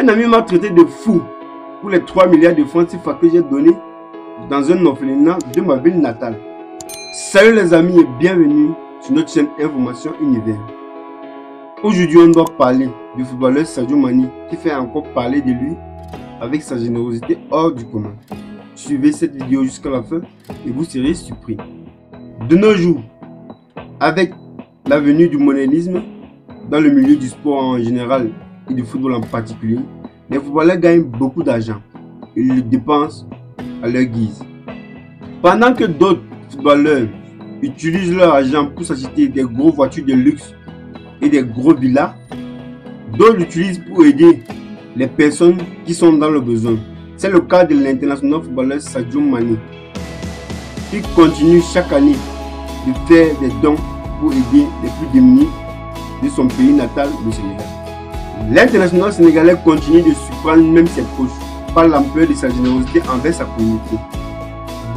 Un ami m'a traité de fou pour les 3 milliards de francs CFA que j'ai donnés dans un orphelinat de ma ville natale. Salut les amis et bienvenue sur notre chaîne Information Univers. Aujourd'hui, on doit parler du footballeur Sadio Mané qui fait encore parler de lui avec sa générosité hors du commun. Suivez cette vidéo jusqu'à la fin et vous serez surpris. De nos jours, avec la venue du mondialisme dans le milieu du sport en général et du football en particulier, les footballeurs gagnent beaucoup d'argent et le dépensent à leur guise. Pendant que d'autres footballeurs utilisent leur argent pour s'acheter des grosses voitures de luxe et des gros villas, d'autres l'utilisent pour aider les personnes qui sont dans le besoin. C'est le cas de l'international footballeur Sadio Mané, qui continue chaque année de faire des dons pour aider les plus démunis de son pays natal, le Sénégal. L'international sénégalais continue de surprendre même ses proches par l'ampleur de sa générosité envers sa communauté.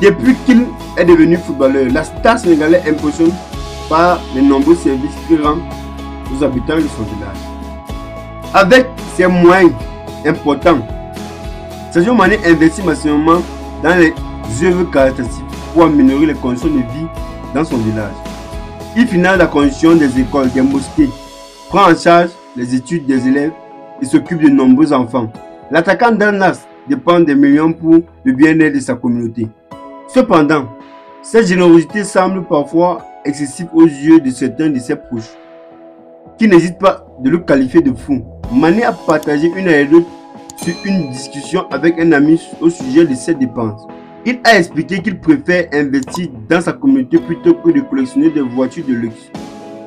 Depuis qu'il est devenu footballeur, la star sénégalaise impressionne par les nombreux services qu'il rend aux habitants de son village. Avec ses moyens importants, Sadio Mané investit massivement dans les œuvres caritatives pour améliorer les conditions de vie dans son village. Il finance la construction des écoles, des mosquées, prend en charge les études des élèves et s'occupe de nombreux enfants. L'attaquant d'Al-Nassr dépend des millions pour le bien-être de sa communauté. Cependant, cette générosité semble parfois excessive aux yeux de certains de ses proches, qui n'hésitent pas de le qualifier de fou. Mané a partagé une anecdote sur une discussion avec un ami au sujet de ses dépenses. Il a expliqué qu'il préfère investir dans sa communauté plutôt que de collectionner des voitures de luxe.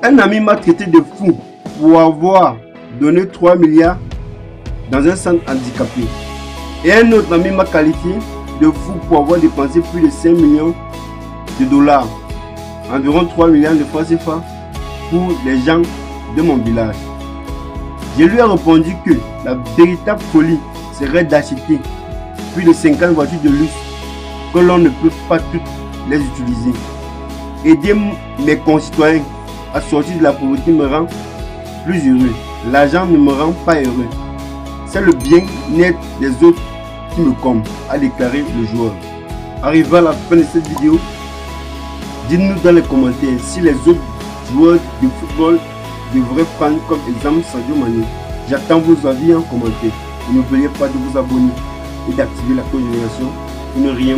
Un ami m'a traité de fou pour avoir donné 3 milliards dans un centre handicapé. Et un autre ami m'a qualifié de fou pour avoir dépensé plus de 5 millions de dollars, environ 3 milliards de francs CFA, pour les gens de mon village. Je lui ai répondu que la véritable folie serait d'acheter plus de 50 voitures de luxe que l'on ne peut pas toutes les utiliser. Aider mes concitoyens à sortir de la pauvreté me rend plus heureux. L'argent ne me rend pas heureux. C'est le bien-être des autres qui me comble, a déclaré le joueur. Arrivé à la fin de cette vidéo, dites-nous dans les commentaires si les autres joueurs de football devraient prendre comme exemple Sadio Mané. J'attends vos avis en commentaire. Et n'oubliez pas de vous abonner et d'activer la cloche de notification pour ne rien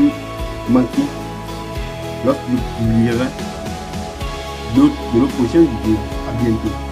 manquer lorsque je publierai d'autres de nos prochaines vidéos. À bientôt.